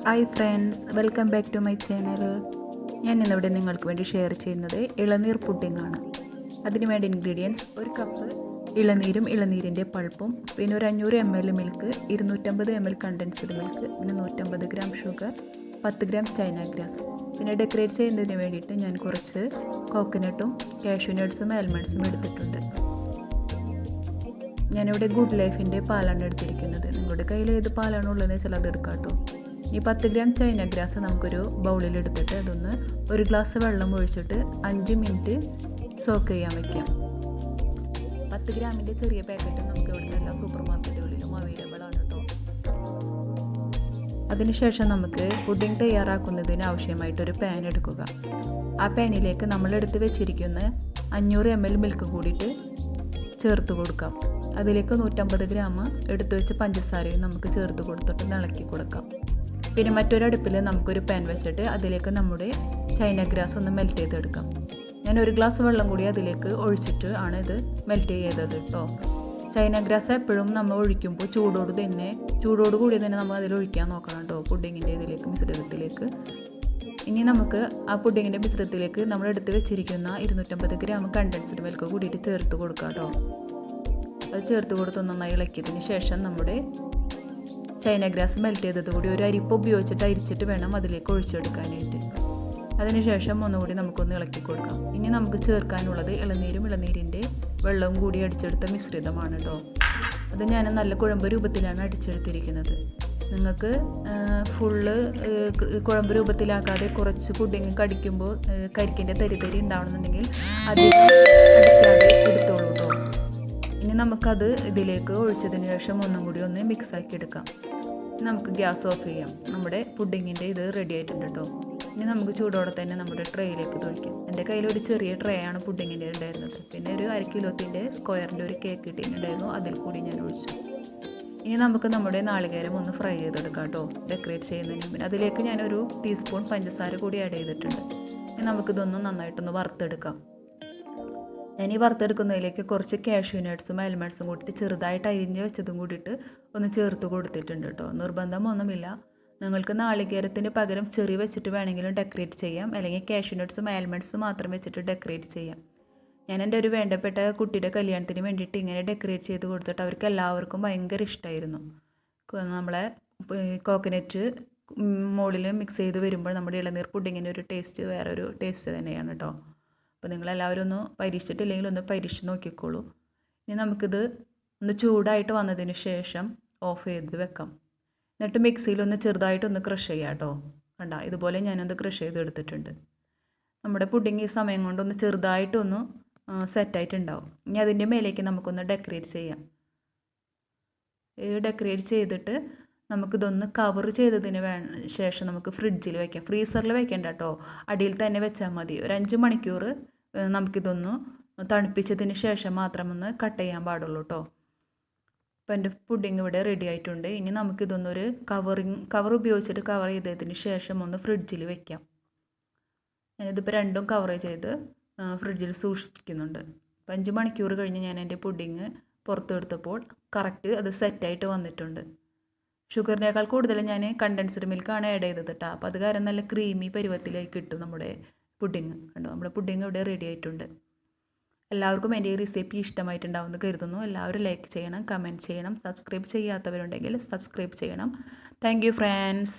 Hi friends, welcome back to my channel. ഞാൻ ഇന്നിവിടെ നിങ്ങൾക്ക് വേണ്ടി ഷെയർ ചെയ്യുന്നത് ഇളനീർ പുഡിംഗ് ആണ്. അതിന് വേണ്ട ഇൻഗ്രീഡിയൻസ്: ഒരു കപ്പ് ഇളനീരും ഇളനീരിൻ്റെ പൾപ്പും, പിന്നെ ഒരു 500 ml milk, 250 ml condensed milk, പിന്നെ 150 gram sugar, 10 gram China grass. പിന്നെ ഡെക്കറേറ്റ് ചെയ്യുന്നതിന് വേണ്ടിയിട്ട് ഞാൻ കുറച്ച് കോക്കനട്ടും കാഷ്യൂ നട്ട്സും ആൽമണ്ട്സും എടുത്തിട്ടുണ്ട്. ഞാനിവിടെ ഗുഡ് ലൈഫിൻ്റെ പാലാണ് എടുത്തിരിക്കുന്നത്. നിങ്ങളുടെ കയ്യിൽ ഏത് പാലാണോ ഉള്ളതെന്ന് വെച്ചാൽ അത് എടുക്കാം കേട്ടോ. ഈ 10 ഗ്രാം ചൈന ഗ്രാസ് നമുക്കൊരു ബൗളിൽ എടുത്തിട്ട് അതൊന്ന് ഒരു ഗ്ലാസ് വെള്ളം ഒഴിച്ചിട്ട് 5 മിനിറ്റ് സോക്ക് ചെയ്യാൻ വയ്ക്കാം. 10 ഗ്രാമിൻ്റെ ചെറിയ പാക്കറ്റ് നമുക്ക് ഇവിടുന്ന് എല്ലാ സൂപ്പർ മാർക്കറ്റുകളിലും അവൈലബിൾ ആണ് കേട്ടോ. അതിനുശേഷം നമുക്ക് പുഡിംഗ് തയ്യാറാക്കുന്നതിന് ആവശ്യമായിട്ടൊരു പാൻ എടുക്കുക. ആ പാനിലേക്ക് നമ്മൾ എടുത്ത് വെച്ചിരിക്കുന്ന 500 ml മിൽക്ക് കൂടിയിട്ട് ചേർത്ത് കൊടുക്കാം. അതിലേക്ക് 150 ഗ്രാം എടുത്ത് വെച്ച് പഞ്ചസാരയും നമുക്ക് ചേർത്ത് കൊടുത്തിട്ട് ഇളക്കി കൊടുക്കാം. പിന്നെ മറ്റൊരടുപ്പിൽ നമുക്കൊരു പാൻ വെച്ചിട്ട് അതിലേക്ക് നമ്മുടെ ചൈന ഗ്രാസ് ഒന്ന് മെൽറ്റ് ചെയ്തെടുക്കാം. ഞാൻ ഒരു ഗ്ലാസ് വെള്ളം കൂടി അതിലേക്ക് ഒഴിച്ചിട്ട് ആണ് ഇത് മെൽറ്റ് ചെയ്തത് കേട്ടോ. ചൈന ഗ്രാസ് എപ്പോഴും നമ്മൾ ഒഴിക്കുമ്പോൾ ചൂടോട് കൂടി തന്നെ നമ്മൾ അതിൽ ഒഴിക്കാൻ നോക്കണം കേട്ടോ, പുഡിങ്ങിൻ്റെ ഇതിലേക്ക് മിശ്രിതത്തിലേക്ക്. ഇനി നമുക്ക് ആ പുഡിങ്ങിൻ്റെ മിശ്രിതത്തിലേക്ക് നമ്മൾ എടുത്ത് വെച്ചിരിക്കുന്ന 250 ഗ്രാം കണ്ടൻസ്ഡ് മിൽക്ക് കൂടിയിട്ട് ചേർത്ത് കൊടുക്കാം കേട്ടോ. അത് ചേർത്ത് കൊടുത്ത് നന്നായി ഇളക്കിയതിന് ശേഷം നമ്മുടെ ചൈന ഗ്രാസ് മെൽറ്റ് ചെയ്തത് കൂടി ഒരു അരിപ്പ് ഉപയോഗിച്ചിട്ട് അരിച്ചിട്ട് വേണം അതിലേക്ക് ഒഴിച്ചെടുക്കാനായിട്ട്. അതിനുശേഷം ഒന്നുകൂടി നമുക്കൊന്ന് ഇളക്കി കൊടുക്കാം. ഇനി നമുക്ക് ചേർക്കാനുള്ളത് ഇളനീരും ഇളനീരിൻ്റെ വെള്ളവും കൂടി അടിച്ചെടുത്ത മിശ്രിതമാണ് കേട്ടോ. അത് ഞാൻ നല്ല കുഴമ്പ് രൂപത്തിലാണ് അടിച്ചെടുത്തിരിക്കുന്നത്. നിങ്ങൾക്ക് ഫുള്ള് കുഴമ്പ് രൂപത്തിലാക്കാതെ കുറച്ച് പുഡിങ് കടിക്കുമ്പോൾ കരിക്കിൻ്റെ തരി ഉണ്ടാവണമെന്നുണ്ടെങ്കിൽ അധികം അടിക്കാതെ എടുത്തോളൂ കേട്ടോ. ഇനി നമുക്കത് ഇതിലേക്ക് ഒഴിച്ചതിന് ശേഷം ഒന്നും കൂടി ഒന്ന് മിക്സാക്കി എടുക്കാം. നമുക്ക് ഗ്യാസ് ഓഫ് ചെയ്യാം. നമ്മുടെ പുഡിങ്ങിൻ്റെ ഇത് റെഡി ആയിട്ടുണ്ട് കേട്ടോ. ഇനി നമുക്ക് ചൂടോടെ തന്നെ നമ്മുടെ ട്രേയിലേക്ക് തൊഴിക്കാം. എൻ്റെ കയ്യിൽ ഒരു ചെറിയ ട്രേ ആണ് പുഡിങ്ങിൻ്റെ ഉണ്ടായിരുന്നത്. പിന്നെ ഒരു 1 കിലോത്തിൻ്റെ സ്ക്വയറിൻ്റെ ഒരു കേക്ക് കിട്ടിയിട്ടുണ്ടായിരുന്നു, അതിൽ കൂടി ഞാൻ ഒഴിച്ചു. ഇനി നമുക്ക് നമ്മുടെ നാളികേരം ഒന്ന് ഫ്രൈ ചെയ്തെടുക്കാം കേട്ടോ, ഡെക്കറേറ്റ് ചെയ്യുന്നതിന്. പിന്നെ അതിലേക്ക് ഞാനൊരു ടീസ്പൂൺ പഞ്ചസാര കൂടി ആഡ് ചെയ്തിട്ടുണ്ട്. ഇനി നമുക്കിതൊന്ന് നന്നായിട്ടൊന്ന് വറുത്തെടുക്കാം. ഞാൻ ഈ വറുത്തെടുക്കുന്നതിലേക്ക് കുറച്ച് കാഷ്യൂ നട്ട്സും ആൽമണ്ട്സും കൂട്ടിയിട്ട് ചെറുതായിട്ട് അരിഞ്ഞ് വെച്ചതും കൂടിയിട്ട് ഒന്ന് ചേർത്ത് കൊടുത്തിട്ടുണ്ട് കേട്ടോ. നിർബന്ധമൊന്നുമില്ല. നിങ്ങൾക്ക് നാളികേരത്തിന് പകരം ചെറി വെച്ചിട്ട് വേണമെങ്കിലും ഡെക്കറേറ്റ് ചെയ്യാം, അല്ലെങ്കിൽ കാഷ്യൂ നട്ട്സും ആൽമണ്ട്സും മാത്രം വെച്ചിട്ട് ഡെക്കറേറ്റ് ചെയ്യാം. ഞാൻ എൻ്റെ ഒരു വേണ്ടപ്പെട്ട കുട്ടിയുടെ കല്യാണത്തിന് വേണ്ടിയിട്ട് ഇങ്ങനെ ഡെക്കറേറ്റ് ചെയ്ത് കൊടുത്തിട്ട് അവർക്ക് എല്ലാവർക്കും ഭയങ്കര ഇഷ്ടമായിരുന്നു. നമ്മളെ കോക്കനറ്റ് മുകളിൽ മിക്സ് ചെയ്ത് വരുമ്പോൾ നമ്മുടെ ഇളനീർ പുഡിങ്ങിൻ്റെ ഒരു ടേസ്റ്റ് വേറൊരു ടേസ്റ്റ് തന്നെയാണ് കേട്ടോ. അപ്പോൾ നിങ്ങളെല്ലാവരും ഒന്ന് പരീക്ഷിച്ചിട്ടില്ലെങ്കിൽ ഒന്ന് പരീക്ഷിച്ച് നോക്കിക്കോളൂ. ഇനി നമുക്കിത് ഒന്ന് ചൂടായിട്ട് വന്നതിന് ശേഷം ഓഫ് ചെയ്ത് വെക്കാം. എന്നിട്ട് മിക്സിയിലൊന്ന് ചെറുതായിട്ടൊന്ന് ക്രഷ് ചെയ്യാം കേട്ടോ. കണ്ട, ഇതുപോലെ ഞാനൊന്ന് ക്രഷ് ചെയ്ത് എടുത്തിട്ടുണ്ട്. നമ്മുടെ പുഡിങ് ഈ സമയം കൊണ്ടൊന്ന് ചെറുതായിട്ടൊന്ന് സെറ്റായിട്ടുണ്ടാവും. ഇനി അതിൻ്റെ മേലേക്ക് നമുക്കൊന്ന് ഡെക്കറേറ്റ് ചെയ്യാം. ഡെക്കറേറ്റ് ചെയ്തിട്ട് നമുക്കിതൊന്ന് കവർ ചെയ്തതിന് ശേഷം നമുക്ക് ഫ്രിഡ്ജിൽ വയ്ക്കാം. ഫ്രീസറിൽ വെക്കേണ്ട കേട്ടോ, അടിയിൽ തന്നെ വെച്ചാൽ മതി. ഒരു 5 മണിക്കൂർ നമുക്കിതൊന്ന് തണുപ്പിച്ചതിന് ശേഷം മാത്രം ഒന്ന് കട്ട് ചെയ്യാൻ പാടുള്ളൂ കേട്ടോ. അപ്പോൾ എൻ്റെ പുഡിങ് ഇവിടെ റെഡി ആയിട്ടുണ്ട്. ഇനി നമുക്കിതൊന്നൊരു കവർ ഉപയോഗിച്ചിട്ട് കവർ ചെയ്തതിന് ശേഷം ഒന്ന് ഫ്രിഡ്ജിൽ വെക്കാം. ഞാനിതിപ്പോൾ രണ്ടും കവർ ചെയ്ത് ഫ്രിഡ്ജിൽ സൂക്ഷിക്കുന്നുണ്ട്. അപ്പോൾ 5 മണിക്കൂർ കഴിഞ്ഞ് ഞാൻ എൻ്റെ പുഡിങ് പുറത്തെടുത്തപ്പോൾ കറക്റ്റ് അത് സെറ്റായിട്ട് വന്നിട്ടുണ്ട്. ഷുഗറിനേക്കാൾ കൂടുതൽ ഞാൻ കണ്ടൻസ്ഡ് മിൽക്കാണ് ആഡ് ചെയ്തത് കേട്ടോ. അപ്പോൾ അത് കാരണം നല്ല ക്രീമി പരുവത്തിലേക്ക് കിട്ടും നമ്മുടെ പുഡിങ്. കണ്ടോ, നമ്മുടെ പുഡിങ് ഇവിടെ റെഡി ആയിട്ടുണ്ട്. എല്ലാവർക്കും എൻ്റെ ഈ റെസിപ്പി ഇഷ്ടമായിട്ടുണ്ടാവുമെന്ന് കരുതുന്നു. എല്ലാവരും ലൈക്ക് ചെയ്യണം, കമൻറ്റ് ചെയ്യണം. സബ്സ്ക്രൈബ് ചെയ്യാത്തവരുണ്ടെങ്കിൽ സബ്സ്ക്രൈബ് ചെയ്യണം. Thank you friends.